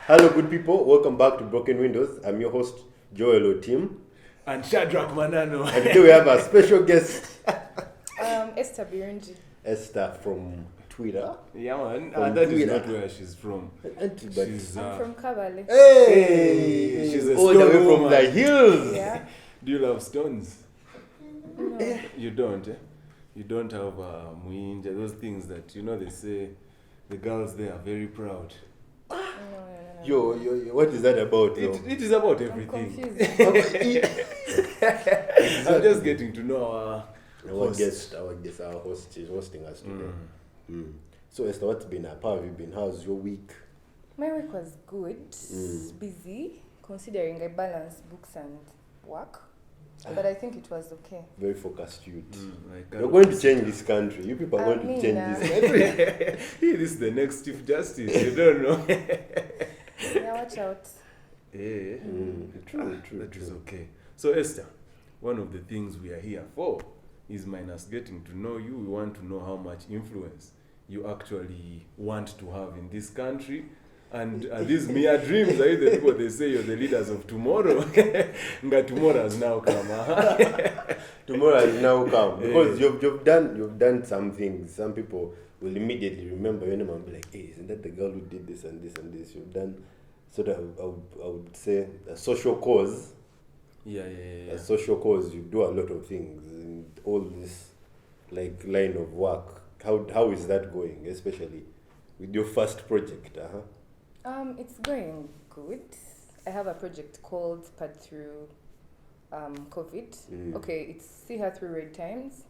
Hello, good people. Welcome back to Broken Windows. I'm your host, Joel Oteam. And Shadrack Manano. And today we have a special guest, Esther Birungi. Esther from Twitter. Yeah, man. From That is Twitter. not where she's from. She's, I'm from Kabale. Hey! She's a all the way stone from woman. the hills. Yeah. Do you love stones? No. You don't, eh? You don't have muinja, those things that, they say the girls there are very proud. No. Yo, what is that about? It is about I'm everything. confused. I'm just getting to know our host. Our host is hosting us today. So Esther, what's been up? How have you been? How's your week? My week was good. Busy, considering I balanced books and work. But I think it was okay. Very focused youth. Like, You're going to change this country. You people are going to change this country. This is the next Chief Justice. You don't know. Yeah, watch out. Yeah. True. That is okay. So Esther, one of the things we are here for is minus getting to know you. We want to know how much influence you actually want to have in this country. And these mere dreams are the people they say you're the leaders of tomorrow. Nga tomorrow has now come. Tomorrow has now come because you've done some things. Some people will immediately remember your name and be like, "Hey, isn't that the girl who did this and this and this?" You've done sort of, I would say, a social cause. Yeah. A social cause. You do a lot of things in all this like line of work. How is that going, especially with your first project? It's going good. I have a project called Pad Through COVID. Okay, it's See Her Through Red Times.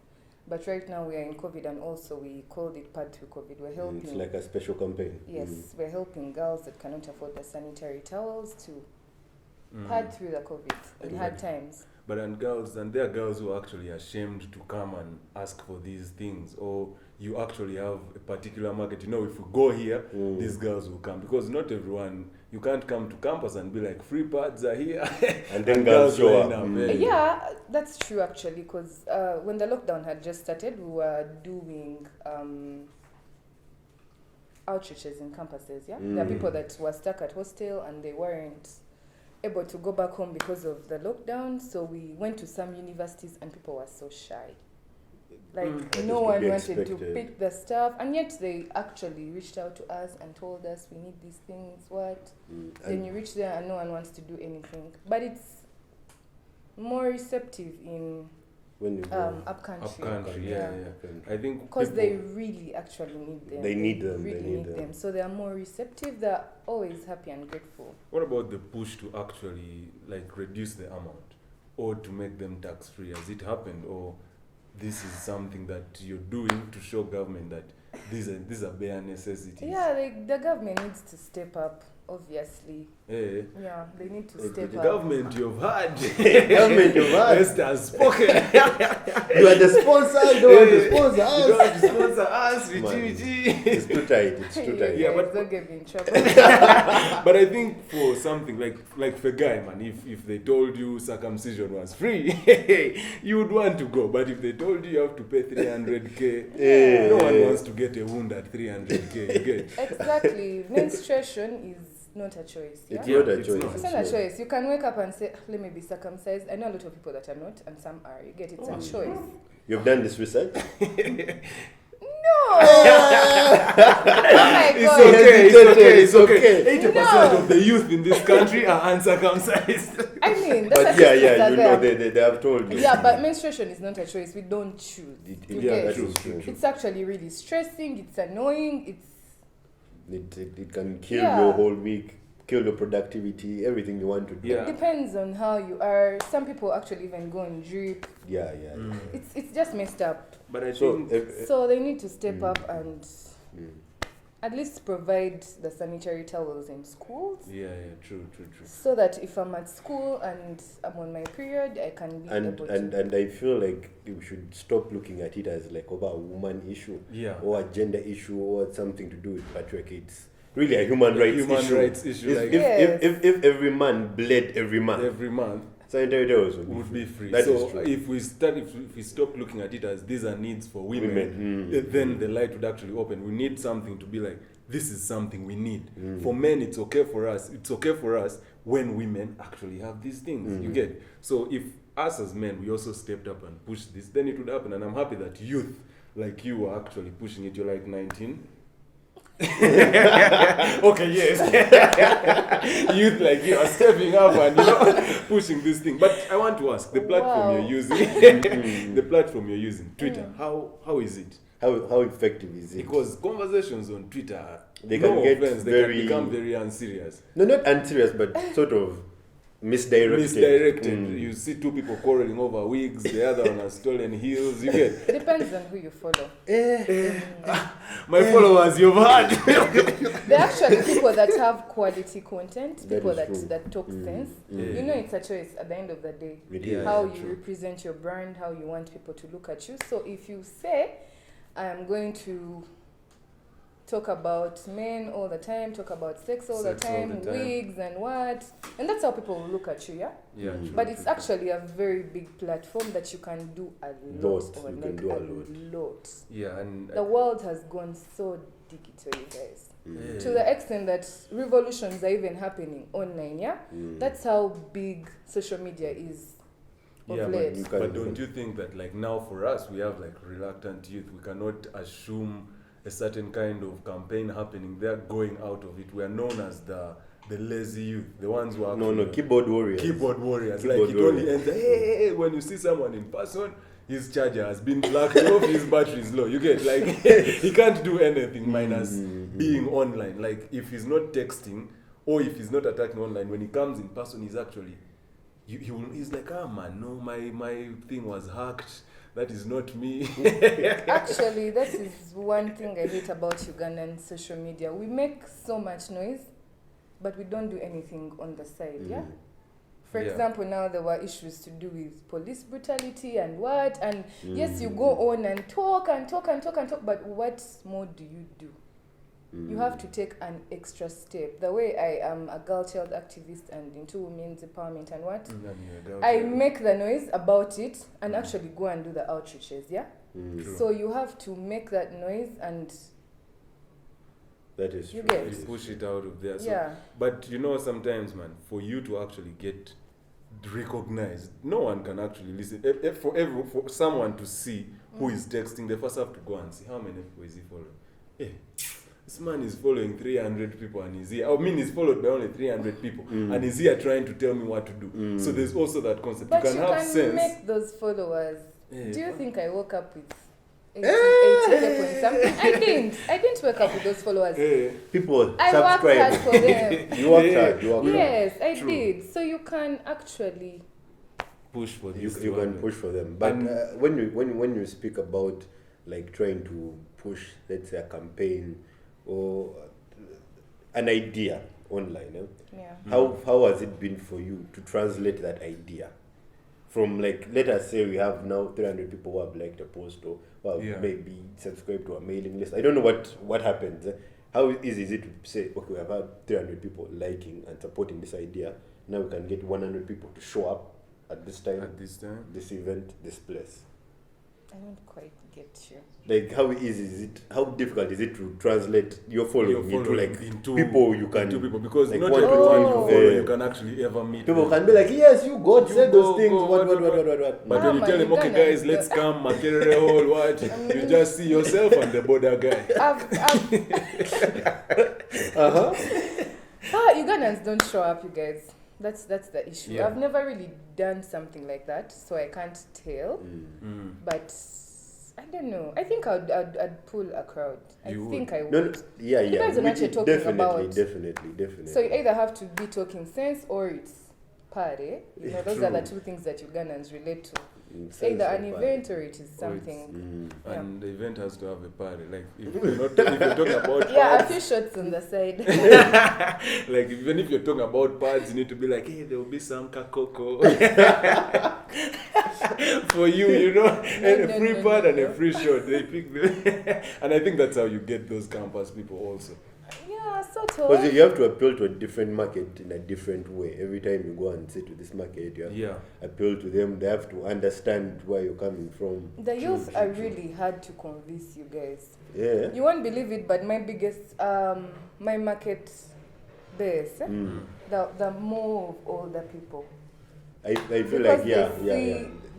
But right now we are in COVID and also we called it Pad Through COVID. We're helping. It's like a special campaign. Yes, we're helping girls that cannot afford the sanitary towels to pad through the COVID in hard times. But there are girls who are actually ashamed to come and ask for these things, or you actually have a particular market. If we go here, these girls will come, because not everyone. You can't come to campus and be like, free pads are here, and then girls show up. Yeah, that's true actually, because when the lockdown had just started, we were doing outreaches in campuses. Yeah, there are people that were stuck at hostel and they weren't able to go back home because of the lockdown, so we went to some universities and people were so shy. Like no one wanted to pick the stuff, and yet they actually reached out to us and told us we need these things. Then you reach there and no one wants to do anything. But it's more receptive in when you go upcountry. Yeah. I think because they really actually need them. They need them. Really need them. So they are more receptive. They're always happy and grateful. What about the push to actually reduce the amount, or to make them tax free? Has it happened, or this is something that you're doing to show government that these are bare necessities? Yeah, the government needs to step up, obviously. Yeah, they need to step the up. Government you've had. Esther has spoken. You are the sponsor, you don't want to sponsor us. You don't want to sponsor us, Vichi. It's too tight. Yeah, but don't get me in trouble. But I think for something like for guy, man, if they told you circumcision was free, you would want to go. But if they told you have to pay 300k, no one wants to get a wound at 300k. You get? Exactly. Menstruation is not a choice. Yeah? It's not a choice. It's not a choice. You can wake up and say, let me be circumcised. I know a lot of people that are not, and some are. You get it. It's a choice. You've done this research? No! Oh my God. It's okay. 80% of the youth in this country are uncircumcised. I mean, but they have told you. Yeah, but menstruation is not a choice. We don't choose. True. It's actually really stressing. It's annoying. It can kill your whole week, kill your productivity, everything you want to do. It depends on how you are. Some people actually even go on drip. Yeah. It's just messed up. But I think so they need to step up and at least provide the sanitary towels in schools. Yeah, true. So that if I'm at school and I'm on my period, I can be able to. And I feel like we should stop looking at it as like over a woman issue, or a gender issue, or something to do with patriarchy. It's really a human rights issue. If every man bled every month, sanitary towels would be free. That so is true. If we stop looking at it as these are needs for women, then the light would actually open. We need something to be like, this is something we need. For men, it's okay for us. It's okay for us when women actually have these things. You get? So if us as men, we also stepped up and pushed this, then it would happen. And I'm happy that youth like you are actually pushing it. You're like 19. Okay, yes. Youth like you are stepping up and pushing this thing. But I want to ask, the platform you're using, the platform you're using, Twitter, how is it? How effective is it? Because conversations on Twitter, they can become very unserious. No, not unserious, but sort of misdirected. You see two people quarreling over wigs, the other one has stolen heels. You get? Depends on who you follow. My followers, you've heard. They're actually people that have quality content, people that talk sense. Yeah. It's a choice at the end of the day. How you represent your brand, how you want people to look at you. So if you say, I'm going to talk about men all the time, talk about sex all the time, wigs and what. And that's how people will look at you, yeah? Yeah. But it's actually a very big platform that you can do a lot on, a lot. Yeah, and the world has gone so digital, you guys. To the extent that revolutions are even happening online, yeah? That's how big social media is. Yeah, but don't you think that like now for us, we have like reluctant youth, we cannot assume a certain kind of campaign happening, they're going out of it. We are known as the lazy youth, the ones who are keyboard warriors. It only ends hey, when you see someone in person, his charger has been plugged off, his battery is low. You get like he can't do anything minus being online. Like if he's not texting or if he's not attacking online, when he comes in person, he's actually he's like, man, no, my thing was hacked. That is not me. Actually, that is one thing I hate about Ugandan social media. We make so much noise, but we don't do anything on the side, yeah? For example, now there were issues to do with police brutality and what, and yes, you go on and talk, but what more do you do? You have to take an extra step. The way I am a girl child activist and into women's empowerment and what, I make the noise about it and actually go and do the outreaches, yeah? So you have to make that noise and that is you push it out of there. So, yeah. But sometimes, man, for you to actually get recognized, no one can actually listen. For someone to see who is texting, they first have to go and see how many people is he following. This man is following 300 people and he's here. He's followed by only 300 people and he's here trying to tell me what to do. So there's also that concept. But you can sense. Make those followers. Do you think I woke up with 80 point something? I didn't wake up with those followers. People I subscribe. worked hard for them. You worked hard. Yes, I did. So you can actually push for this. You can push for them. But when you speak about like trying to push, let's say, a campaign or an idea online, how has it been for you to translate that idea from, like, let us say we have now 300 people who have liked a post or maybe subscribed to a mailing list. I don't know what happens. How easy is it to say, okay, we have had 300 people liking and supporting this idea, now we can get 100 people to show up at this time, this event, this place? I don't quite get you. Like, how easy is it? How difficult is it to translate your following into people you can... people, because like not everyone you follow you can actually ever meet. People can be like, yes, you God said those things, what. But when you tell them, okay guys, let's come, Makerere Hall, what? You just see yourself and the border guy. Ugandans don't show up, you guys. That's the issue. Yeah. I've never really done something like that, so I can't tell. But I don't know. I think I'd pull a crowd. I think I would. No, yeah. You guys are not talking about. Definitely. So you either have to be talking sense or it's party. Those are the two things that Ugandans relate to. It's either an event or it is something. And the event has to have a party. Like if you're talking about a few shots on the side. Like even if you're talking about pads, you need to be like, hey, there will be some kakoko for you, and a free pad and a free shot. They pick them, and I think that's how you get those campus people also. Yeah, Yeah, sort of. Because you have to appeal to a different market in a different way. Every time you go and say to this market, you have to appeal to them. They have to understand where you're coming from. The youth are really hard to convince, you guys. Yeah. You won't believe it, but my biggest, my market base, the more of older people. I feel because like, yeah.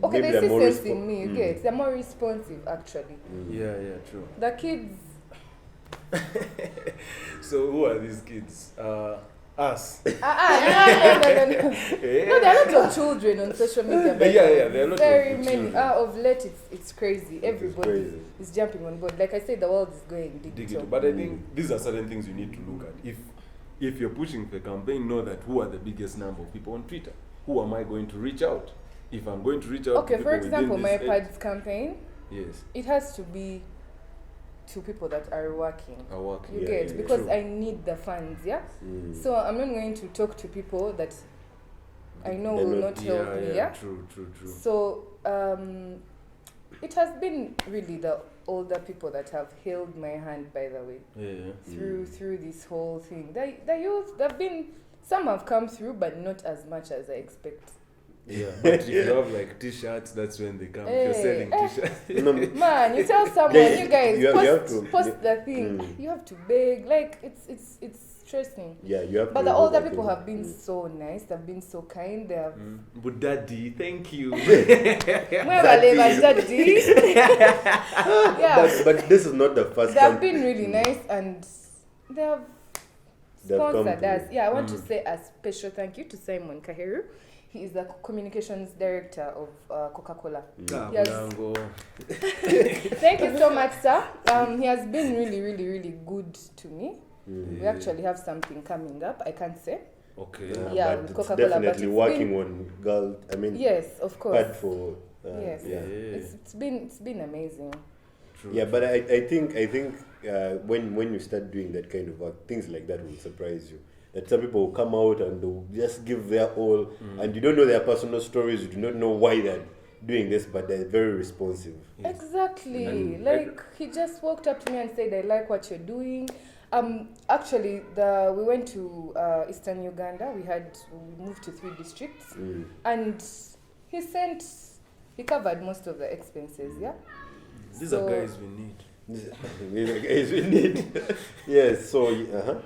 Okay, maybe they see more sense in me, you get. They're more responsive, actually. Yeah, true. The kids. So who are these kids? Us. No. No, there are lots of children on social media. But there are lots very of many. children. Of late, it's crazy. Everybody is jumping on board. Like I said, the world is going digital. But I think these are certain things you need to look at. If you're pushing for a campaign, know that who are the biggest number of people on Twitter. Who am I going to reach out? If I'm going to reach out to people for example, my age, pads campaign, yes, it has to be to people that are working. You get, because true. I need the funds, So I'm not going to talk to people that I know will not help me, True. So it has been really the older people that have held my hand, by the way, through this whole thing. The youth, some have come through, but not as much as I expect. Yeah, but if you have like t-shirts, that's when they come. If you're selling t-shirts, man, you tell someone, you guys post the thing. You have to beg, like it's stressing. Yeah, you have. But the older people have been so nice. They've been so kind. They have. But daddy, thank you. Daddy. Yeah. But this is not the first. They have been really nice, and they have sponsored us. Yeah, I want to say a special thank you to Simon Kaheru. He is the communications director of Coca-Cola. Thank you so much, sir. He has been really, really, really good to me. We actually have something coming up. I can't say. Okay. With Coca-Cola, definitely working on girl. I mean. Yes, of course. It's been amazing. True. Yeah, but I think when you start doing that kind of work, things like that will surprise you. That some people will come out and they'll just give their all, and you don't know their personal stories, you do not know why they're doing this, but they're very responsive. Yes. Exactly. He just walked up to me and said, I like what you're doing. Actually, we went to Eastern Uganda. We moved to 3 districts, and he covered most of the expenses, These are guys we need. These are guys we need. Yes, so,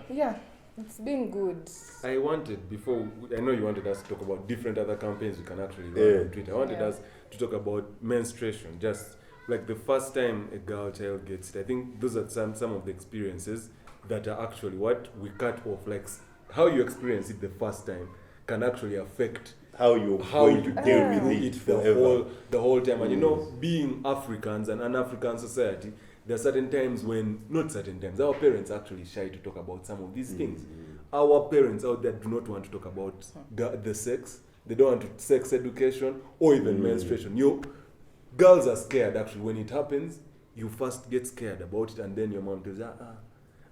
Yeah. It's been good. I know you wanted us to talk about different other campaigns we can actually run on Twitter. I wanted us to talk about menstruation. Just like the first time a child gets it. I think those are some of the experiences that are actually what we cut off. Like how you experience it the first time can actually affect how you deal with it the whole time. And being Africans and an African society, there are certain times our parents are actually shy to talk about some of these things. Our parents out there do not want to talk about the sex. They don't want sex education or even menstruation. Girls are scared actually when it happens. You first get scared about it, and then your mom tells you,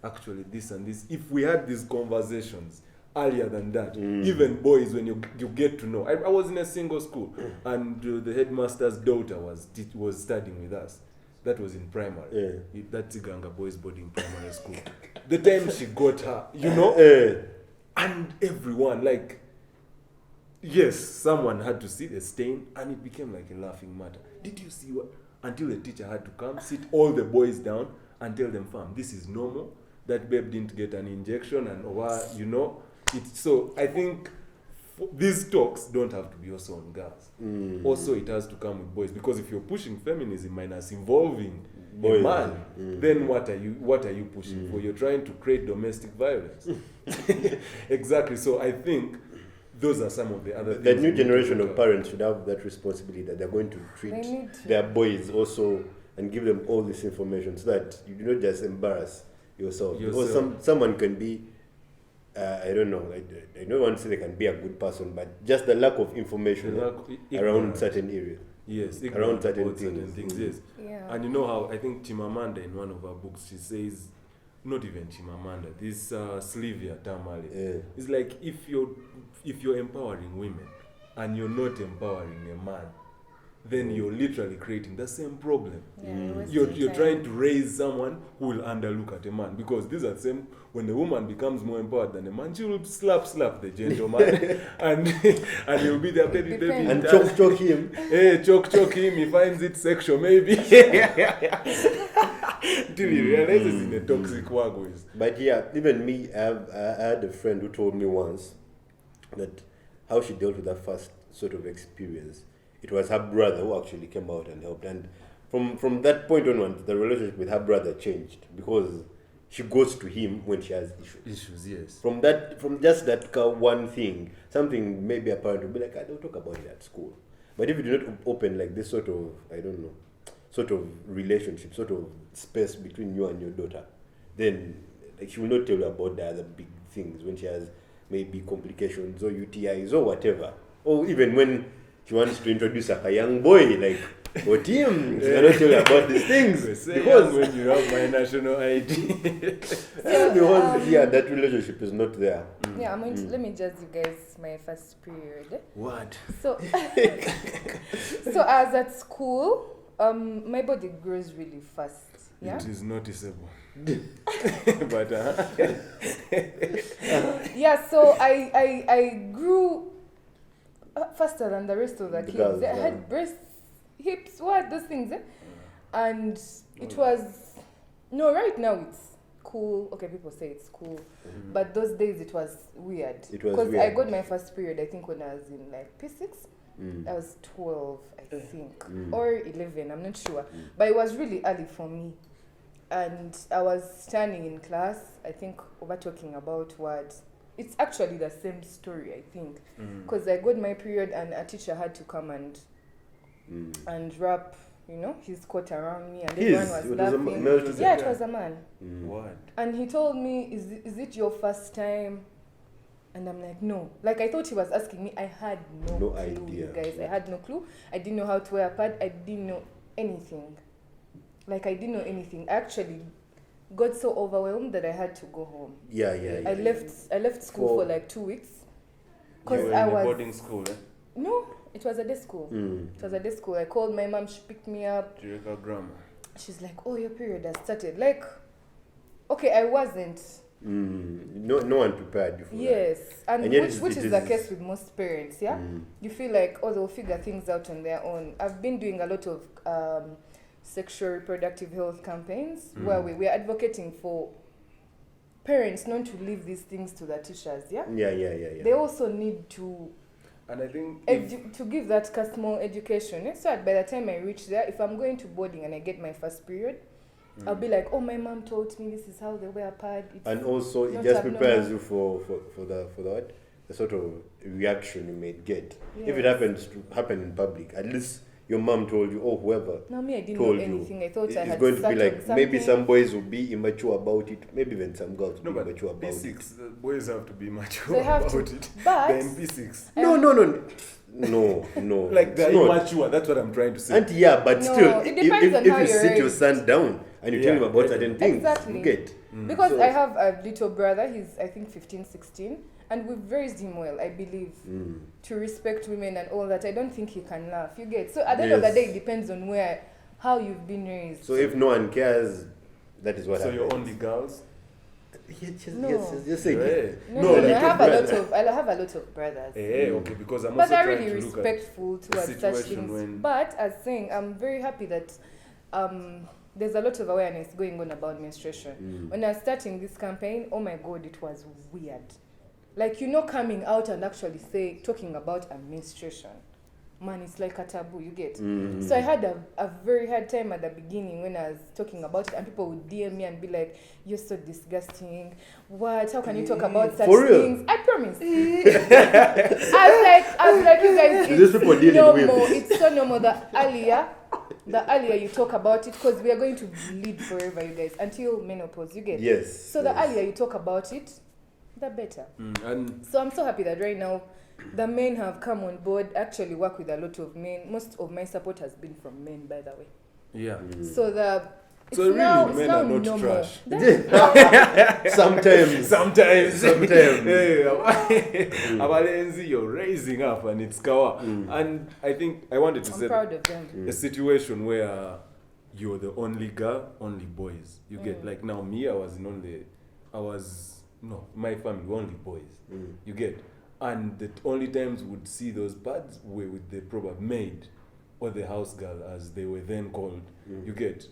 actually this and this. If we had these conversations earlier than that, even boys, when you get to know. I was in a single school, and the headmaster's daughter was studying with us. That was in primary. That's Iganga Boys Boarding Primary School. The time she got her, and everyone, yes, someone had to see the stain, and it became like a laughing matter. Did you see what? Until the teacher had to come, sit all the boys down, and tell them, fam, this is normal. That babe didn't get an injection, and So I think these talks don't have to be also on girls. Also, it has to come with boys, because if you're pushing feminism minus involving a man, then what are you pushing for? You're trying to create domestic violence. Exactly. So I think those are some of the other things. The new generation of parents should have that responsibility, that they're going to treat their boys also and give them all this information, so that you do not just embarrass yourself. Because someone can be I don't know. I don't want to say they can be a good person, but just the lack of information around certain areas. Yes, around certain things. Yes. Yeah. And you know how I think Chimamanda in one of her books, she says, not even Chimamanda, this Sylvia Tamale. It's like if you're empowering women and you're not empowering a man, then you're literally creating the same problem. Yeah, You're trying to raise someone who will underlook at a man, because these are the same. When a woman becomes more empowered than a man, she will slap the gentleman and he'll be there, baby, and choke him. Hey, choke him. He finds it sexual, maybe. Till he realizes in a toxic way. But yeah, even me, I had a friend who told me once that how she dealt with that first sort of experience. It was her brother who actually came out and helped, and from that point onwards, the relationship with her brother changed, because she goes to him when she has issues. Yes. From just that one thing, something maybe a parent will be like, I don't talk about it at school. But if you do not open like this sort of, I don't know, sort of relationship, sort of space between you and your daughter, then like she will not tell you about the other big things when she has maybe complications or UTIs or whatever. Or even when she wants to introduce a young boy, like, Oteam, she cannot tell you about these things. Because when you have my national ID. That relationship is not there. Yeah, let me judge you guys my first period. What? So, so I was at school. My body grows really fast. Yeah? It is noticeable. But yeah, so I grew faster than the rest of the kids. Girls, I had breasts, hips, those things. And it was, right now it's cool. Okay, people say it's cool. Mm-hmm. But those days it was weird. Because I got my first period, I think, when I was in like P6. I was 12, I think, or 11, I'm not sure. But it was really early for me. And I was standing in class, I think, over talking about what... It's actually the same story, I think. Because I got my period and a teacher had to come and wrap, his coat around me. And everyone was laughing. Yeah, it was a man. What? And he told me, is it your first time? And I'm like, no. Like, I thought he was asking me. I had no clue, idea. You guys. I had no clue. I didn't know how to wear a pad. I didn't know anything. Like, I didn't know anything. I actually got so overwhelmed that I had to go home. Yeah. I left school for like 2 weeks. Because I was in a boarding school, eh? No, it was a day school. It was a day school. I called my mom. She picked me up. Jericho grammar. She's like, oh, your period has started. Like, okay, I wasn't. No one prepared you for that. Yes, and which is the case with most parents, yeah? You feel like, they'll figure things out on their own. I've been doing a lot of sexual reproductive health campaigns where we're advocating for parents not to leave these things to the teachers, yeah? Yeah. They also need to... And I think... to give that customer education. So that by the time I reach there, if I'm going to boarding and I get my first period, I'll be like, my mom taught me this is how they wear a pad. And also, it just prepares you for the sort of reaction you may get. Yes. If it happens to happen in public, at least your mom told you, or whoever I didn't know anything. I thought I had it's going to be like, maybe some boys will be immature about it, maybe even some girls will be immature about P6, boys have to be mature about it. But then P6. No. Like they're immature, that's what I'm trying to say. And but still, if you sit your son down and you tell him about certain things, exactly. you get. Because I have a little brother, he's I think 15, 16, and we've raised him well, I believe, to respect women and all that. I don't think he can laugh, you get. So at the end of the day, it depends on how you've been raised. So if no one cares, that is what happens. So you're only girls? Just say No, I have a lot of brothers. Okay, because I'm but also they're trying really to look respectful towards such things. But as saying, I'm very happy that there's a lot of awareness going on about menstruation. When I was starting this campaign, oh my God, it was weird. Like, coming out and actually talking about a menstruation. Man, it's like a taboo, you get. So I had a very hard time at the beginning when I was talking about it, and people would DM me and be like, you're so disgusting. What? How can you talk about such things? I promise. I was like, you guys, it's so normal. The earlier you talk about it, because we are going to bleed forever, you guys, until menopause, you get. Yes. So the earlier you talk about it, the better. So I'm so happy that right now, the men have come on board, actually work with a lot of men. Most of my support has been from men, by the way. Yeah. So So really, men are not trash. Sometimes. Abalenzi, you're raising up and it's kawa. And I think I wanted to say proud of them. a situation where you're the only girl, only boys. You get like now me, my family were only boys. You get, and the only times would see those pads were with the proper maid or the house girl, as they were then called. You get,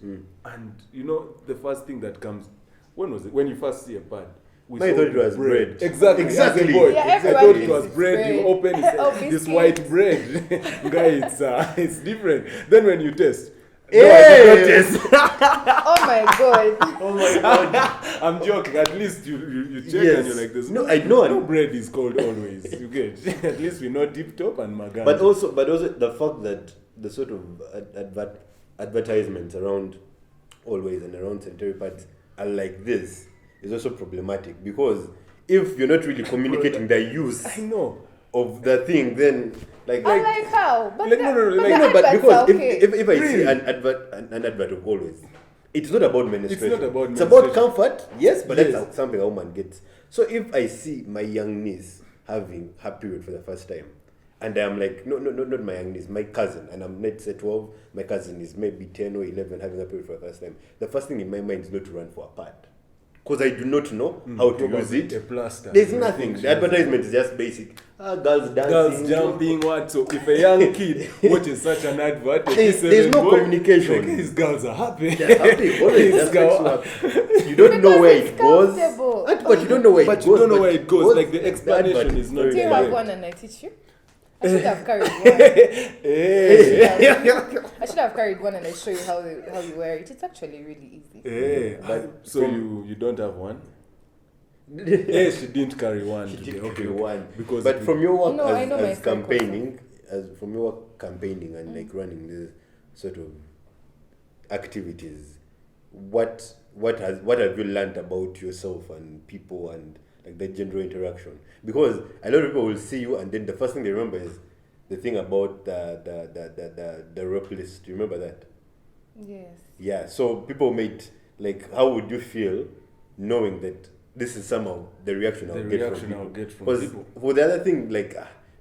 and you know the first thing that comes, when was it? When you first see a pad, I thought it was bread. Exactly. Exactly. As a boy. Yeah, I everyone thought it thinks was it's bread. bread. You open it, this biscuit. white bread. Guy, it's different. Then when you taste, Hey! Oh my god. Oh my god. I'm joking. At least you check Yes. and you're like, there's No, I know. no bread is called always. You get. At least we know Tip Top and Maganda. But also the fact that the sort of advertisements around always and around sanitary pads are like this is also problematic, because if you're not really communicating the use I know of the thing, then like How? But Like, the, no, no, no, but like- the no, but adverts because are okay. if I see Really? an advert of always, it's not about menstruation. It's not about It's about menstruation. comfort, yes, but Yes. that's something a woman gets. So if I see my young niece having her period for the first time, and I'm like, no, not my young niece, my cousin, and I'm let's say 12, my cousin is maybe 10 or 11 having a period for the first time, the first thing in my mind is not to run for a pad. Because I do not know how to use it. A plaster. There's nothing. The advertisement is just basic. Girls dancing. Girls jumping, what? So if a young kid watches such an advert, There's no communication. These girls are happy. They're happy. Always. These That's makes you girls- happy. You don't know where it's it goes. comfortable. But you don't know where it But goes. you don't know where it goes. Like the advert explanation is not very Do you there. have clear. one and I teach you? I should have carried one. Hey. I should have carried one and I show you how you wear it. It's actually really easy. Hey. But So you don't have one? Yes, she didn't carry one. She today. did Okay, carry okay. one. Because But from your work No, I know my as circle, campaigning, and like running this sort of activities, what have you learned about yourself and people and like the gender interaction? Because a lot of people will see you and then the first thing they remember is the thing about the rape list. Do you remember that? Yes. Yeah. So people might like, how would you feel knowing that this is somehow the reaction I'll get from people? Because for the other thing, like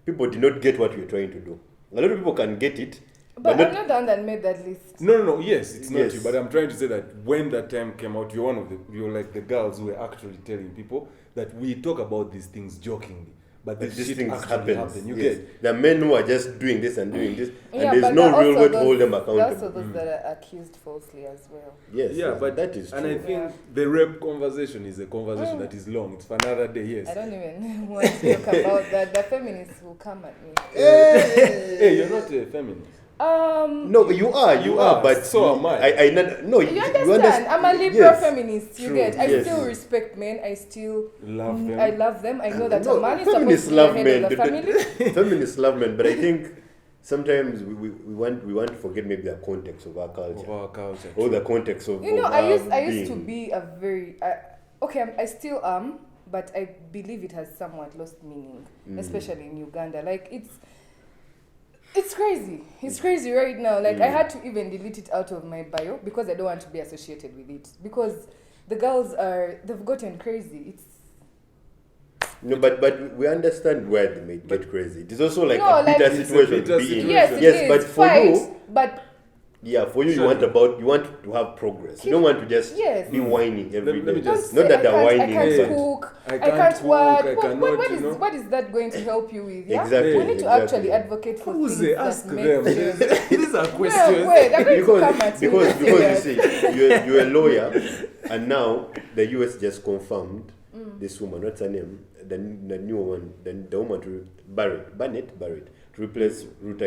people did not get what you're trying to do. A lot of people can get it, But I'm not the one that made that list. No. Yes, it's not Yes. you. But I'm trying to say that when that time came out, you're like the girls who were actually telling people that we talk about these things jokingly, but But this these shit things actually happens. happen. You Yes. get. The men who are just doing this and doing this, Yeah, and there's but no there are real way also to hold them There are accountable. also those that are accused falsely as well. Yes, Yeah, yes, but that is true. And I think the rape conversation is a conversation that is long. It's for another day. Yes. I don't even want to talk about that. The feminists will come at me. Hey, you're not a feminist. No, but you are, but so am I. No, You understand? I'm a liberal yes. feminist. You True, get? I yes. still respect men. I still Love them. I love them. I know that No, a man is supposed feminists to be love the men. head of the family. Feminists love men, but I think sometimes we want to forget maybe the context of our culture, Of our culture. or the context of You know, of I our used to being. be a very okay. I still am, but I believe it has somewhat lost meaning, especially in Uganda. Like it's crazy. It's crazy right now. Like I had to even delete it out of my bio because I don't want to be associated with it. Because the girls they've gotten crazy. It's No, but we understand where they may get crazy. It is also like No, a like- bitter It's a situation bitter to be in. situation. yes, it Yes, is. but for Fight, you, but yeah, for you, Sure. you want to have progress. You don't want to just Yes. be whining every Let me day. just- Not that they're I whining, can't but cook. I I can't can't cook, what? I cannot, What is that going to help you with? Yeah? Exactly, We need to exactly. actually advocate for Who's things they? that Ask make them. sense. These are questions. Wait, they're going to come at because me. because you see, you're a lawyer, and now the US just confirmed this woman. What's her name? The new one, the woman to Barrett to replace Ruth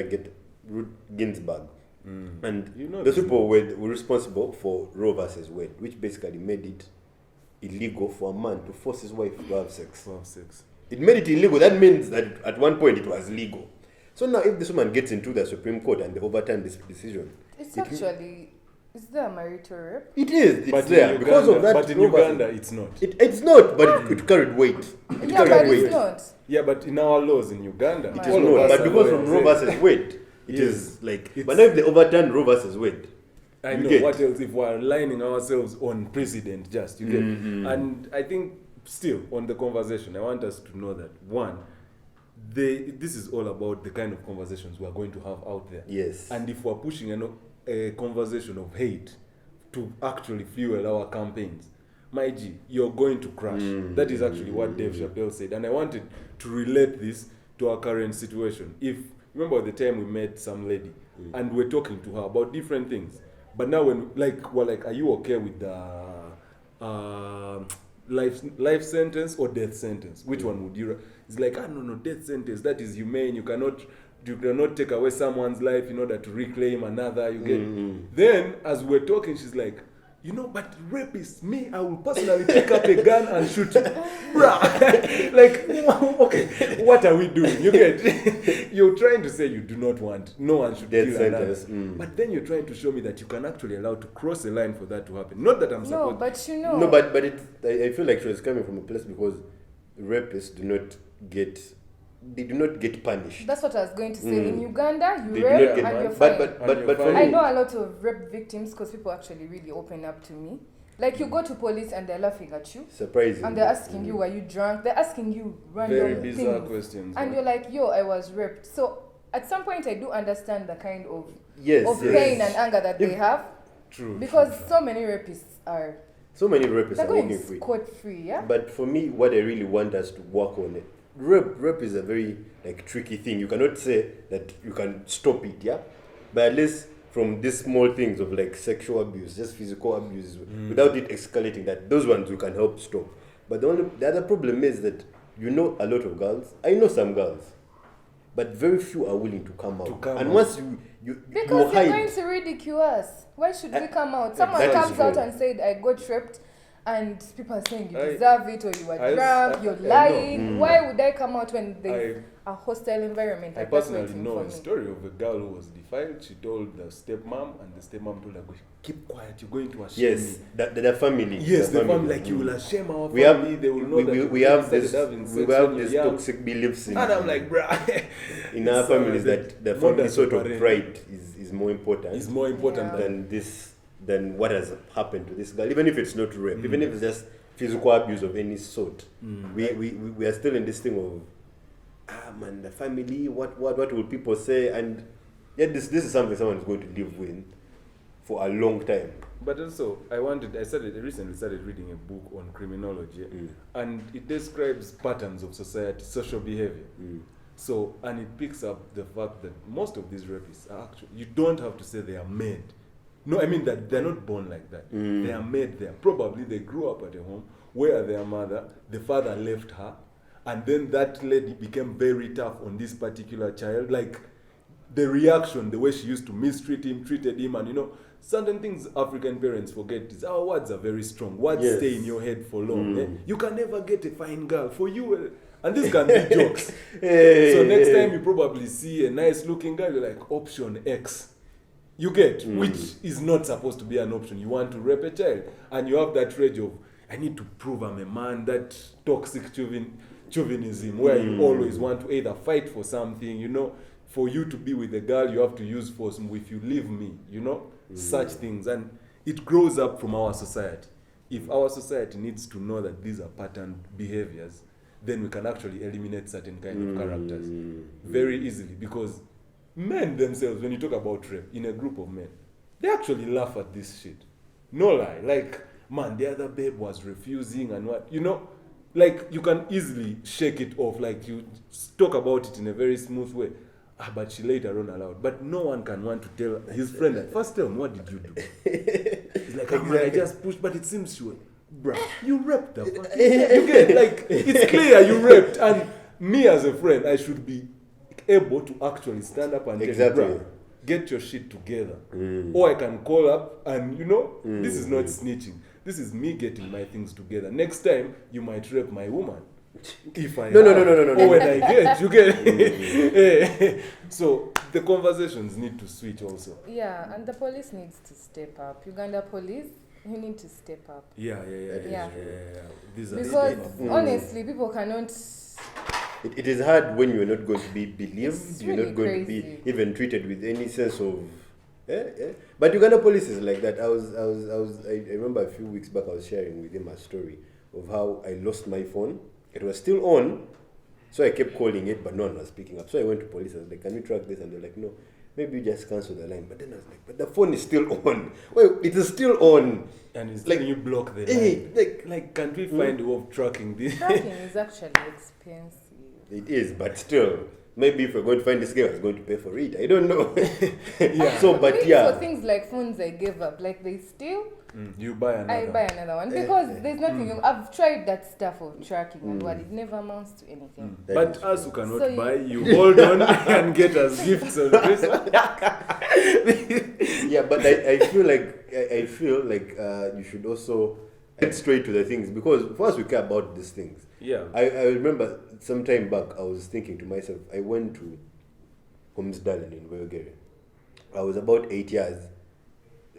Ginsburg. And You know those this people were responsible for Roe versus Wade, which basically made it illegal for a man to force his wife to have sex. It made it illegal. That means that at one point it was legal. So now if this woman gets into the Supreme Court and they overturn this decision, It's actually, is there a marital rape? it is. It's But there. in Because of Uganda, that, but in Roe versus- Uganda, it's not. It's not, but it carried weight. It Yeah, carried but weight. it's not. Yeah, but in our laws in Uganda, It All is of not. us But are because lawyers, from Roe yeah. versus Wade, it Yes. is like. It's- But now if they overturn Roe versus Wade, I know what else if we're aligning ourselves on precedent just, you get. And I think still on the conversation, I want us to know that one, this is all about the kind of conversations we are going to have out there. Yes. And if we're pushing a conversation of hate to actually fuel our campaigns, my G, you're going to crash. That is actually what Dave Chappelle said. And I wanted to relate this to our current situation. If remember the time we met some lady and we're talking to her about different things. But now when we're like, are you okay with the life sentence or death sentence? Which one would you? It's like, no, death sentence. That is humane. You cannot take away someone's life in order to reclaim another. You get. Then as we're talking, she's like, but rapists, me, I will personally pick up a gun and shoot you. Bruh. Like, okay, what are we doing? You get. You're trying to say you do not want, no one should death kill sentence. another. But then you're trying to show me that you can actually allow to cross a line for that to happen. Not that I'm supposed. No, but No, but I feel like she was coming from a place because rapists do not get punished. that's what I was going to say. In Uganda, you They rape do not and you're but fine. but for I me, know a lot of rape victims because people actually really open up to me. Like you go to police and they're laughing at you. surprising. And they're asking you, were you drunk? They're asking you Very random bizarre things. questions. And you're like, yo, I was raped. So at some point, I do understand the kind of yes, pain and anger that they have. True. Because so many rapists are so many rapists they're are going walking free. scot-free, yeah? But for me, what I really want us to work on it, rape is a very tricky thing. You cannot say that you can stop it, yeah. But at least from these small things of sexual abuse, just physical abuse, without it escalating, that those ones you can help stop. But the other problem is that a lot of girls. I know some girls, but very few are willing to come out. Once you Because they're hide, going to ridicule us. Why should we come out? Someone that is comes out true. and said, I got raped, and people are saying you I- deserve it or you are drunk, you're lying. Why would I come out when there's a hostile environment? I like that's personally waiting know for a me? story of a girl who was defiled. She told the stepmom, and the stepmom told her, keep quiet, you're going to ashame yes, me. the family. Yes, the family, you will ashame our We family, have they will know that we have started this having sex we have when you're this young. toxic beliefs in And I'm like, bruh. in our families that the family mothers sort of operate. pride is more important. It's more important Yeah. than what has happened to this girl. Even if it's not rape, even if it's just physical abuse of any sort, we are still in this thing of man, the family. What will people say? And yet this is something someone is going to live with for a long time. But also, I recently started reading a book on criminology, and it describes patterns of society, social behavior. So, and it picks up the fact that most of these rapists are actually, you don't have to say they are made. No, I mean that they're not born like that. They are made there. Probably they grew up at a home where the father left her, and then that lady became very tough on this particular child. Like, the reaction, the way she used to mistreat him, treated him, and certain things African parents forget is our words are very strong. Words stay in your head for long. You can never get a fine girl for you. And this can be jokes. So next time you probably see a nice looking guy, you're like, option X. You get, which is not supposed to be an option. You want to rape a child. And you have that rage of, I need to prove I'm a man, that toxic chauvinism, where you always want to either fight for something, for you to be with a girl, you have to use force. If you leave me, such things. And it grows up from our society. If our society needs to know that these are patterned behaviors, then we can actually eliminate certain kind of characters very easily. Because men themselves, when you talk about rape in a group of men, they actually laugh at this shit. No lie. Like, man, the other babe was refusing and what, like, you can easily shake it off. Like, you talk about it in a very smooth way. But she later on allowed. But no one can want to tell his friend, like, first tell him, what did you do? He's like, man, I just pushed, but it seems she was, bruh, you raped the fuck. You get, like, it's clear you raped. And me as a friend, I should be able to actually stand up and tell you, bruh, get your shit together. Or I can call up and, this is not snitching. This is me getting my things together. Next time, you might rape my woman. If I No. Or when I get, you get. So the conversations need to switch also. Yeah, and the police needs to step up. Uganda police, you need to step up. Yeah. These are Because honestly, people cannot. It is hard when you're not going to be believed. It's You're really not going crazy. to be even treated with any sense of But Uganda police is like that. I remember a few weeks back I was sharing with him a story of how I lost my phone. It was still on, so I kept calling it, but no one was picking up. So I went to police. I was like, "Can we track this?" And they're like, "No, maybe you just cancel the line." But then I was like, "But the phone is still on. Well, it is still on." And it's like you block the line. Like, can't we find a way of tracking this? Tracking is actually expensive. It is, but still. Maybe if we're going to find this guy, I was going to pay for it. I don't know. For things like phones, I gave up. Like they still, you buy another. I buy another one because there's nothing. I've tried that stuff of tracking and what it never amounts to anything. But us who cannot buy, you hold on and get us gifts on Christmas. Yeah, but I feel like you should also get straight to the things, because for us we care about these things. Yeah. I remember some time back I was thinking to myself, I went to Homsdalen in Bulgaria. I was about 8 years.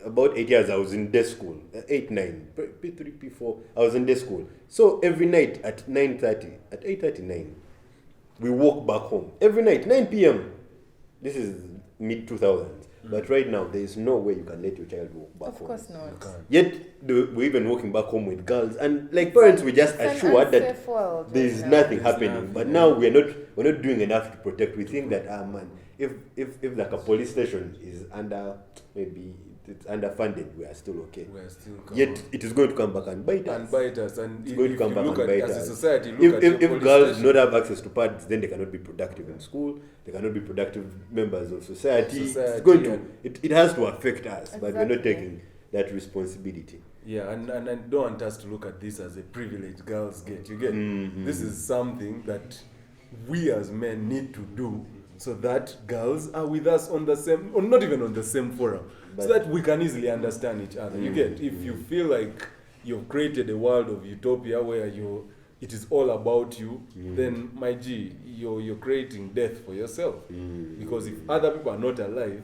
About 8 years I was in day school. 8, 9, P3, P4. I was in day school. So every night at 9:30, at 8:39, we walk back home. Every night, 9 p.m. This is mid-2000s. But right now, there is no way you can let your child walk back home. Of course not. Yet, we're even walking back home with girls. And like parents, we just assured that there is nothing happening. But now we're not doing enough to protect. We think that, man, if like a police station is maybe it's underfunded, we are still okay. We are still Yet it is going to come back and bite us. And it's going to come back and bite us. As a society, if girls do not have access to pads, then they cannot be productive in school. They cannot be productive members of society. It's going to. It has to affect us, but we're not taking that responsibility. Yeah, and I don't want us to look at this as a privilege girls get. You get this is something that we as men need to do, so that girls are with us on the same, or not even on the same forum, so that we can easily understand each other. You get, if you feel like you've created a world of utopia where it is all about you, then my G, you're creating death for yourself. Because if other people are not alive,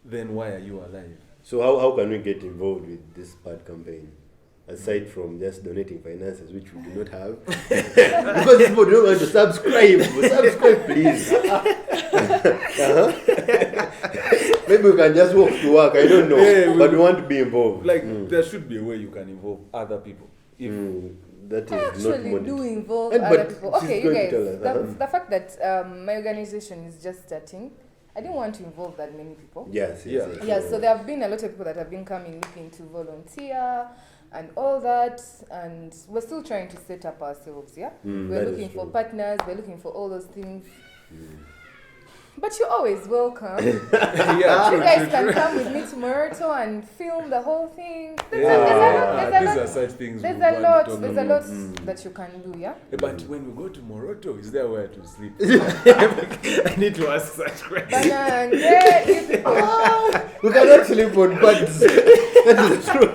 then why are you alive? So how can we get involved with this pad campaign? Aside from just donating finances, which we do not have. Because people don't want to subscribe. Subscribe, please. Maybe we can just walk to work. I don't know. Yeah, but we want to be involved. Like, there should be a way you can involve other people. If that is actually not do involve other people. Okay, you guys, the fact that my organization is just starting, I didn't want to involve that many people. Yes. So there have been a lot of people that have been coming looking to volunteer and all that, and we're still trying to set up ourselves. We're looking for partners, we're looking for all those things. But you're always welcome. You guys can come with me to Morocco and film the whole thing. There's a lot that you can do, yeah? But when we go to Morocco, is there where to sleep? I need to ask such questions. We cannot sleep on pads. That is true.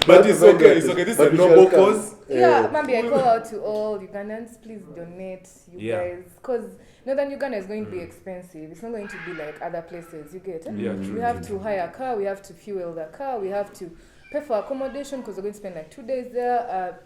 But it's okay. This is a noble cause. Yeah, maybe I call out to all Ugandans, please donate, you guys, because Northern Uganda is going to be expensive. It's not going to be like other places. You get it? Yeah, we have to hire a car, we have to fuel the car, we have to pay for accommodation because we're going to spend like 2 days there.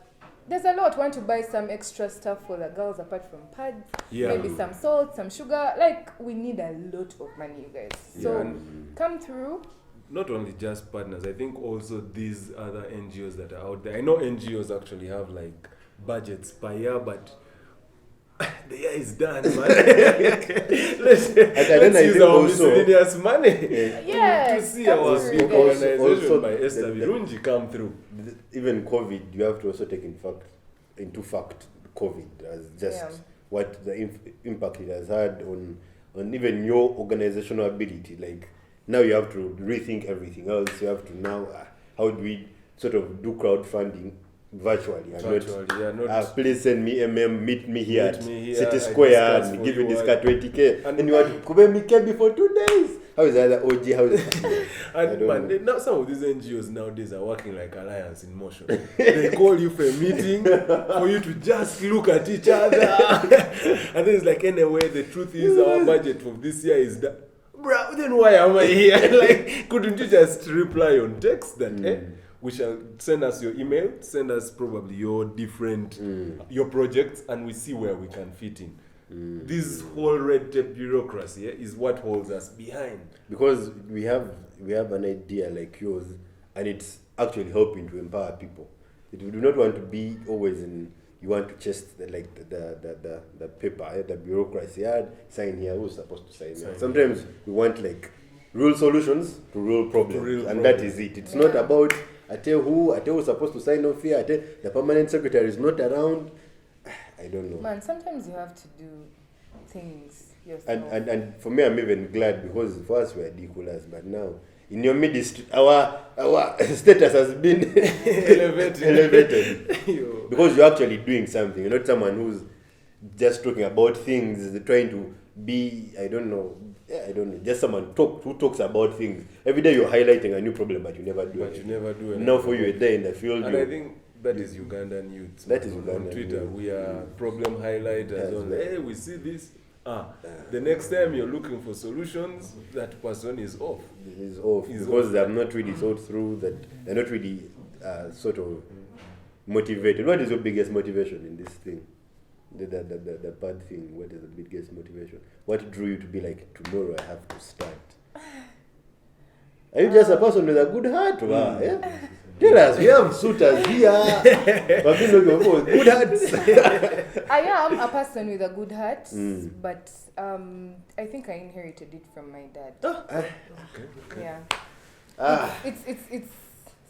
There's a lot. We want to buy some extra stuff for the girls apart from pads. Maybe some salt, some sugar. Like, we need a lot of money, you guys. So come through. Not only just partners, I think also these other NGOs that are out there. I know NGOs actually have like budgets per year, but the year is done, man. let's use our miscellaneous money to see our big organization by Esther Birungi come through. Even COVID, you have to also take into fact COVID as just what the impact it has had on even your organizational ability. Like, now you have to rethink everything else. You have to now, how do we sort of do crowdfunding virtually? Please send me meet me here at City Square and give you this car 20k. And you want to come me KB for 2 days. How is that OG? How is now some of these NGOs nowadays are working like Alliance in Motion. They call you for a meeting for you to just look at each other. And then it's like, anyway, the truth is our budget for this year is that. Bro, then why am I here? Like, couldn't you just reply on text that, we shall send us your email, send us probably your different, your projects, and we see where we can fit in. This whole red tape bureaucracy is what holds us behind. Because we have an idea like yours, and it's actually helping to empower people. We do not want to be always in. You want to chase the paper, the bureaucracy. Sign here. Who's supposed to sign? Sometimes we want like real solutions to real problems, that is it. It's not about I tell who's supposed to sign off here. The permanent secretary is not around. I don't know. Man, sometimes you have to do things yourself. And for me, I'm even glad because for us we're equalers, but now in your midst, our status has been elevated. Because you're actually doing something. You're not someone who's just talking about things, trying to be, I don't know, just someone who talks about things. Every day you're highlighting a new problem, but you never do it. Now for you, a day in the field. And I think that is Ugandan youth. That is Ugandan on Twitter. youth. We are problem highlighters. Hey, we see this. The next time you're looking for solutions, that person is off. Because they have not really thought through that. They're not really sort of motivated. What is your biggest motivation in this thing? The bad thing. What is the biggest motivation? What drew you to be like, tomorrow I have to start? Are you just a person with a good heart? Yeah? Tell us, we have suitors here. But we looking for good hearts. I am a person with a good heart, but I think I inherited it from my dad. Okay. Yeah. It's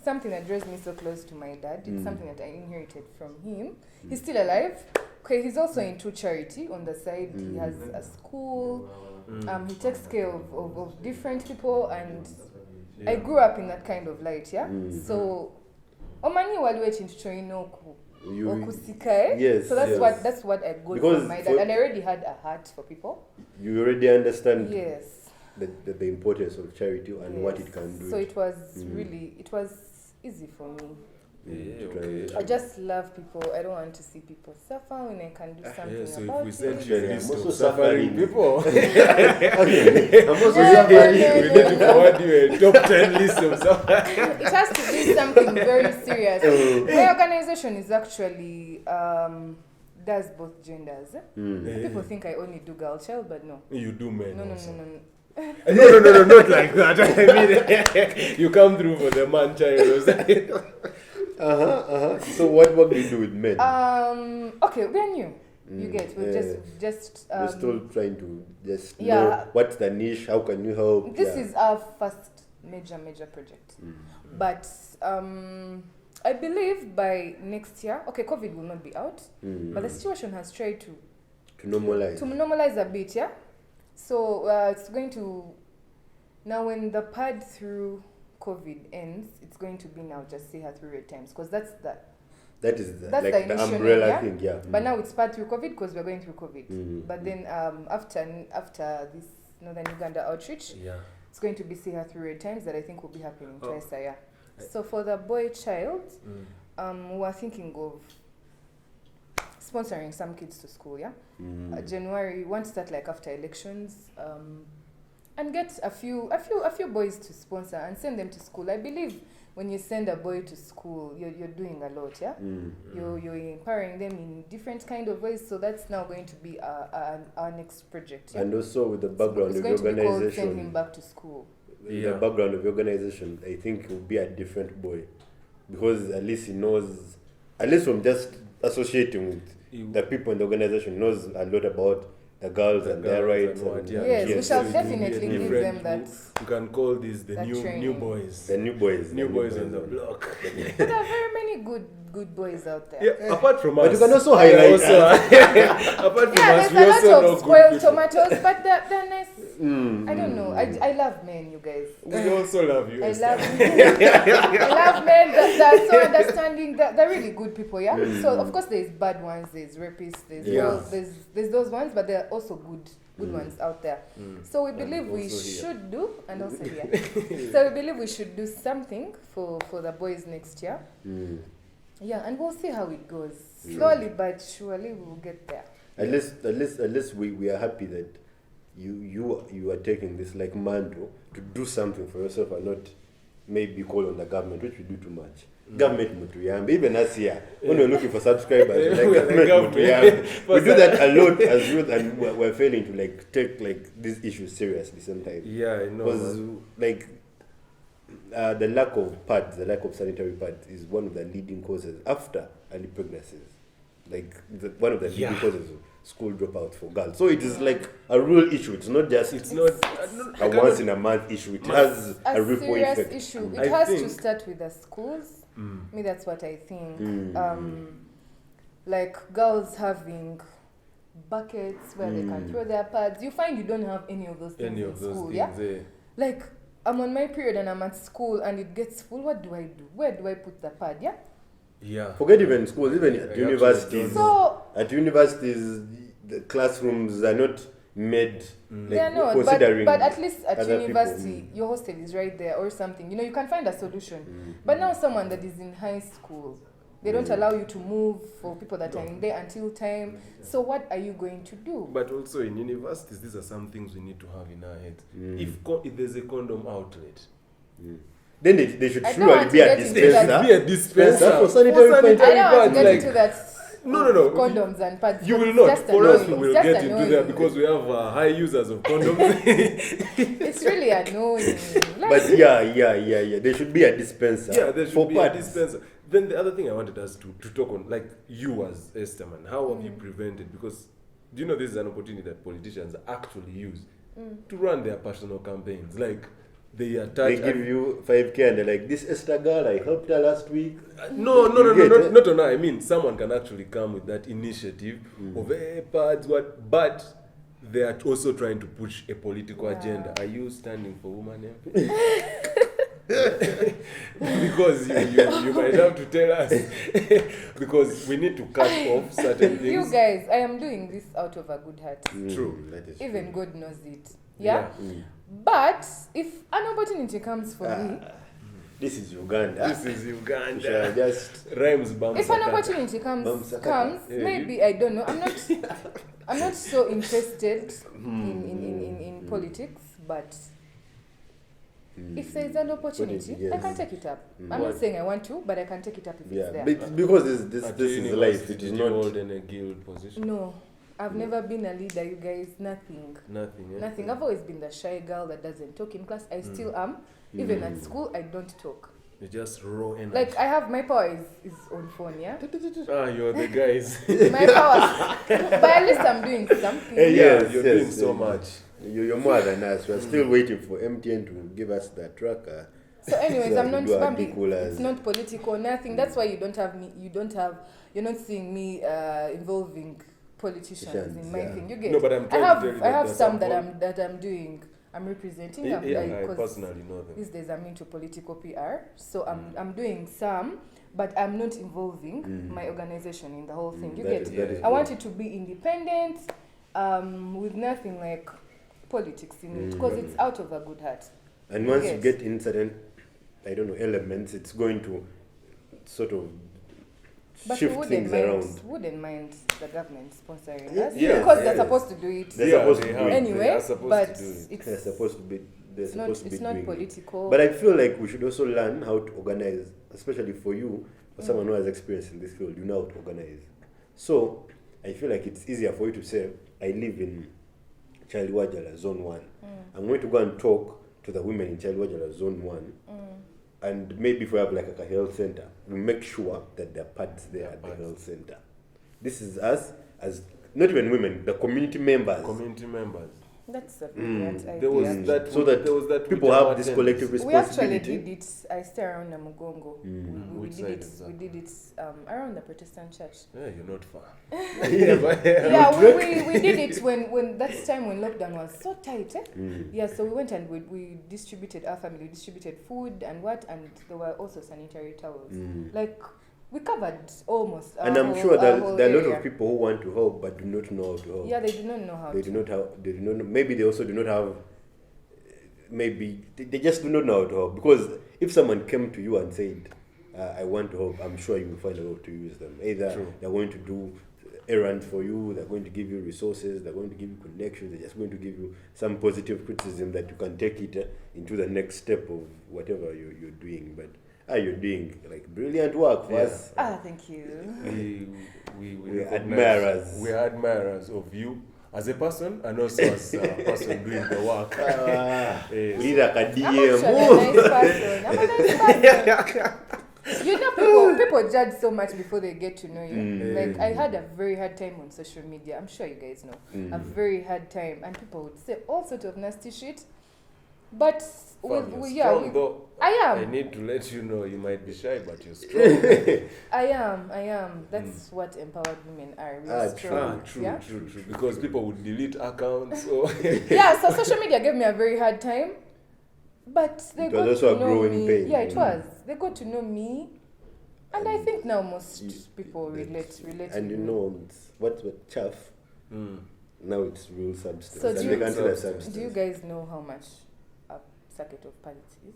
something that draws me so close to my dad. It's something that I inherited from him. He's still alive. Okay, he's also into charity on the side. He has a school. He takes care of different people, and I grew up in that kind of light, So omani waliwe chinchoinoku okusikae. Yes. So that's what I got from my dad, and I already had a heart for people. You already understand Yes. the importance of charity and what it can do. So it was it was easy for me. I just love people. I don't want to see people suffer when I can do something so about if we send it. you a list of suffering people, I'm also we need to forward you a top 10 list of suffering. It has to be something very serious. My organization is actually does both genders. People think I only do girl child, but no. You do men. No. No, not like that. I mean, you come through for the man child. So what do you do with men? Okay, we're new. You get, we're just we're still trying to just know what's the niche, how can you help? This is our first major project. But I believe by next year, Covid will not be out, but the situation has tried to normalize a bit, So it's going to, now when the pad through COVID ends, it's going to be now just say her through red times, because that's the umbrella thing, But now it's pad through COVID because we're going through COVID. But then after this Northern Uganda outreach, it's going to be see her through red times that I think will be happening twice a year. So for the boy child, we're thinking of sponsoring some kids to school, January, we want to start like after elections, and get a few boys to sponsor and send them to school. I believe when you send a boy to school, you're doing a lot, You're empowering them in different kind of ways. So that's now going to be our next project. And also with the background of the organization, going to be called Send Him Back to School. The background of the organization, I think it will be a different boy, because at least he knows, at least from just associating with the people in the organization, knows a lot about the girls and their rights. Yes, we shall definitely give them that. You can call these the new boys. The new boys. New boys on the block. There are very many good boys out there. Apart from us. But you can also highlight us. Apart from us, we also there's a lot know of spoiled good tomatoes, but they're nice. I don't know. I love men, you guys. We also love you. I love men that are so understanding. They're really good people, So of course there's bad ones, there's rapists, there's those ones, but there are also good ones out there. So we believe we should do, and also here. So we believe we should do something for the boys next year. And we'll see how it goes. Slowly but surely we will get there. At least we are happy that you are taking this like mantle to do something for yourself and not maybe call on the government, which we do too much. Government mutuyambe, even us here, when we're looking for subscribers, like government mutuyambe. We do that a lot as youth, and we're failing to like take like these issues seriously sometimes. Yeah, I know. Because like the lack of pads, the lack of sanitary pads is one of the leading causes after early pregnancies. Like one of the leading causes of school dropouts for girls. So it is like a real issue. It's not just a once in a month issue. It has a ripple effect. Issue. It has to start with the schools. Me, that's what I think. Like girls having buckets where they can throw their pads. You find you don't have any of those things in school. Like I'm on my period and I'm at school and it gets full. What do I do? Where do I put the pad? Yeah. Forget even schools, even at universities. At universities, the classrooms are not made considering. But at least at university, your hostel is right there or something. You can find a solution. But now someone that is in high school, they don't allow you to move for people that are in there until time. So what are you going to do? But also in universities, these are some things we need to have in our heads. If there's a condom outlet, then they should surely be a dispenser. For sanitary pads. I don't want to get into that. No. Condoms and pads. You will not. For us, we will get into that because we have high users of condoms. It's really annoying. But yeah. There should be a dispenser. Yeah, there should be a dispenser. Then the other thing I wanted us to talk on, like you as Esther, man, how have you prevented? Because do you know this is an opportunity that politicians actually use to run their personal campaigns? Like they give you 5K and they're like, this Esther girl, I helped her last week. No, not on her. I mean, someone can actually come with that initiative of pads, but they are also trying to push a political agenda. Are you standing for woman MP? Because you might have to tell us because we need to cut off certain things. You guys, I am doing this out of a good heart. True. Even God knows it. Yeah? But if an opportunity comes for me, this is Uganda. Just rhymes. If an opportunity comes, maybe I don't know. I'm not so interested in politics, but if there is an opportunity, I can take it up. I'm not saying I want to, but I can take it up if it's there. Because this is life. It is not hold in a guild position. No. I've never been a leader, you guys. Nothing. Nothing. I've always been the shy girl that doesn't talk in class. I still am. Even at school, I don't talk. You just raw energy. Like I have my power is on phone, yeah. You're the guys. My power, but at least I'm doing something. You're doing so much. You're more than us. We're still waiting for MTN to give us the tracker. So, anyways, I'm not Bambi. It's not political, nothing. That's why you don't have me. You're not seeing me involving politicians in my thing. You get? No, but I'm I have some that I'm doing. I'm representing. I personally know them. These days I'm into political PR, so I'm doing some, but I'm not involving my organization in the whole thing. You get? I want it to be independent, with nothing like politics in it, because it's out of a good heart. And once you get in certain, elements, it's going to sort of shift things around. Wouldn't mind the government sponsoring us because they're supposed to do it. They're supposed to do it anyway, but they're supposed to be. It's not political. But I feel like we should also learn how to organize, especially for you, for someone who has experience in this field. You know how to organize. So I feel like it's easier for you to say, I live in Chaliwajala Zone 1. I'm going to go and talk to the women in Chaliwajala Zone 1. And maybe if we have like a health center, we make sure that there are pads there at the health center. This is us as not even women, the community members. That's a brilliant idea. There was that people have this collective responsibility. We actually did it. I stay around Namugongo. We did it around the Protestant church. Yeah, you're not far. We did it when that time when lockdown was so tight. Yeah, so we went and we distributed, our family distributed food and there were also sanitary towels. Like we covered almost. And I'm sure that there are a lot of people who want to help but do not know how to help. Yeah, they do not know how. They do not know. Maybe they also do not have. Maybe they just do not know how to help, because if someone came to you and said, "I want to help," I'm sure you will find a way to use them. Either they're going to do errand for you. They're going to give you resources. They're going to give you connections. They're just going to give you some positive criticism that you can take it into the next step of whatever you're doing. But you're doing like brilliant work for us. Thank you. We're admirers. We're admirers of you as a person and also as a person doing the work. Lead like a DM. I'm a nice person. You know, people judge so much before they get to know you. Like, I had a very hard time on social media. I'm sure you guys know. A very hard time. And people would say all sorts of nasty shit. But, I am. I need to let you know you might be shy, but you're strong. I am. That's what empowered women are. We're strong. True. Because people would delete accounts. So so social media gave me a very hard time. But they got also to know growing me. pain. Yeah, it was. They got to know me. And I think now most people relate. And you know, what's chaff? Now it's real substance. So do you guys know how much a sacket of pallets is?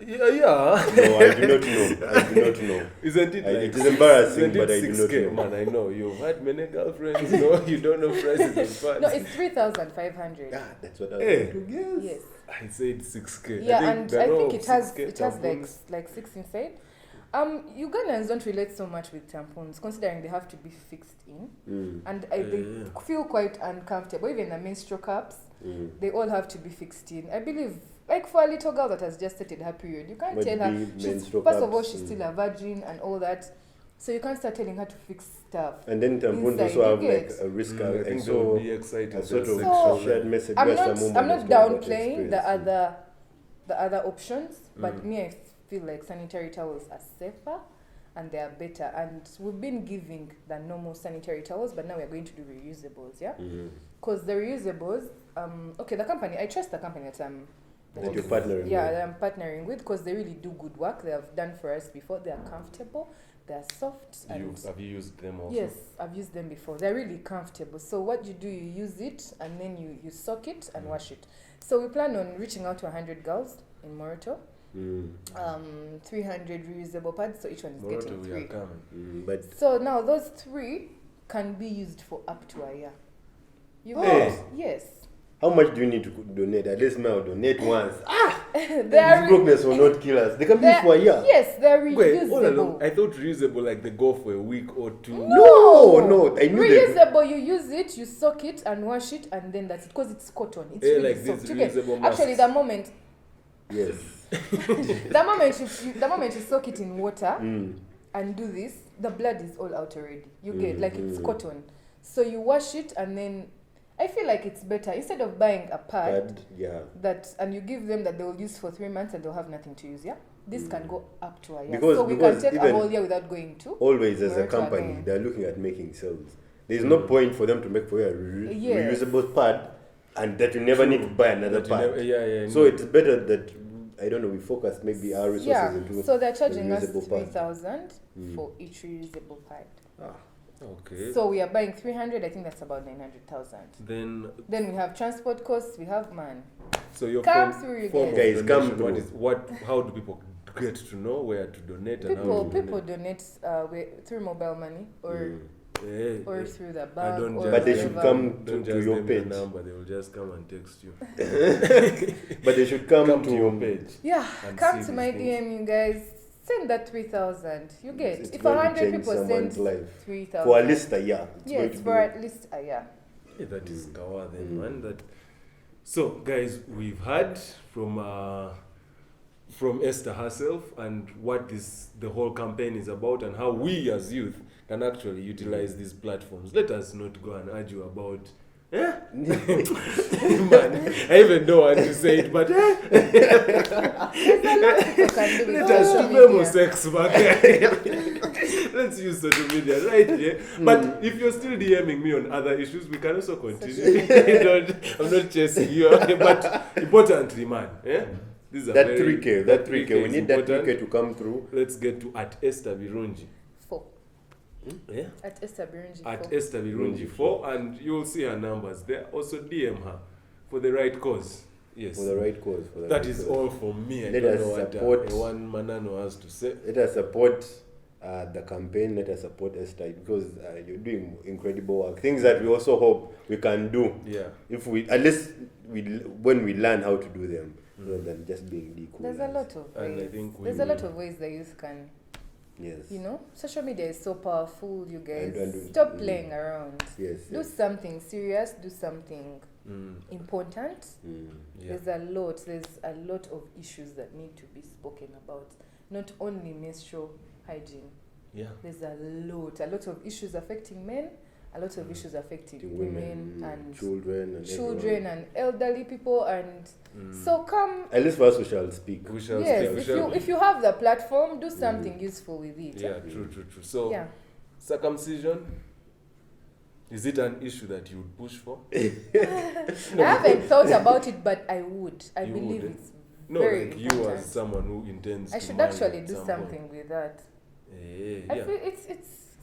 Yeah. No, I do not know. Isn't it it is embarrassing, but I do not 6K? know. Man, I know. You've had many girlfriends. No, you don't know prices of No, it's 3,500. That's what I was going to guess. Yes. I said 6K. Yeah, I think it has tampons. like 6 inside. Ugandans don't relate so much with tampons, considering they have to be fixed in, and they feel quite uncomfortable. Even the menstrual cups, they all have to be fixed in. I believe, like for a little girl that has just started her period, you can't tell her. First of all, she's still a virgin and all that, so you can't start telling her to fix stuff. And then tampons also have like a risk. I think they'll be excited. A sort of shared message. I'm not downplaying the other options, but me, I feel like sanitary towels are safer and they are better. And we've been giving the normal sanitary towels, but now we're going to do reusables, because the reusables, the company, I trust the company that you're partnering with. That I'm partnering with, because they really do good work. They have done for us before. They are comfortable. They are soft. Have you used them also? Yes, I've used them before. They're really comfortable. So what you do, you use it and then you soak it and wash it. So we plan on reaching out to 100 girls in Moroto. 300 reusable pads, so each one is getting 3. So now those 3 can be used for up to a year. Yes. How much do you need to donate? At least now donate once. This brokenness will not kill us. They can be used for a year. Yes, they're reusable. Wait, all along, I thought reusable like they go for a week or 2. No. I knew reusable, you use it, you soak it and wash it, and then that's it, because it's cotton. It's really like soft. Actually, the moment. Yes. the moment you soak it in water and do this, the blood is all out already. You get it's cotton. So you wash it, and then I feel like it's better instead of buying a pad and you give them that they will use for 3 months and they'll have nothing to use. This can go up to a year. So we can take a whole year without going to. Always as a company, they're looking at making sales. There's no point for them to make for you a reusable pad and that you never need to buy another pad. So it's better that, I don't know, we focus maybe our resources into so they're charging us 3,000 for each reusable pad. Okay. So we are buying 300. I think that's about 900,000. Then we have transport costs. We have So your come through, you guys. Come through. How do people get to know where to donate? People donate through mobile money or through the bank. But they should come to your page. Number, they will just come and text you. But they should come to your page. Yeah, come to my DM, you guys. Send that 3,000. You get if 100 people send 3,000 for at least a year. Yes, for at least a year. That is kawa then, man. So, guys, we've heard from Esther herself and what the whole campaign is about and how we as youth can actually utilize these platforms. Let us not go and argue about. Man, I even don't want to say it, but let us do sex back. Let's use social media, right? But if you're still DMing me on other issues, we can also continue. I'm not chasing you, but importantly, man, that 3K. We need that 3K to come through. Let's get to at Esther Birungi. At Esther Birungi 4. At Esther Birungi 4, and you'll see her numbers there. Also DM her for the right cause. Yes. For the right cause. That is all from me. I don't know what one Manano has to say. Let us support the campaign, let us support Esther, because you're doing incredible work. Things that we also hope we can do. Yeah. If we, at least when we learn how to do them, rather than just being the cool. There's a lot of ways. And I think there's a lot of ways the youth can. Yes. You know, social media is so powerful. You guys And stop playing around. Yes. Do something serious. Do something important. Yeah. There's a lot of issues that need to be spoken about. Not only menstrual hygiene. Yeah. There's a lot of issues affecting men, a lot of issues affecting women and children and elderly people, and so come. At least for us, we shall speak. If you have the platform, do something useful with it. Yeah, true. So, circumcision, is it an issue that you would push for? I haven't thought about it, but I would. I believe it's very like important. you as someone who intends. I should actually do something with that. Yeah. I feel it's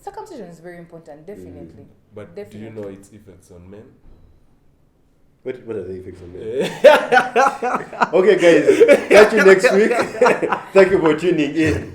circumcision is very important, definitely. But do you know its effects on men? What are the effects on men? Okay, guys, catch you next week. Thank you for tuning in.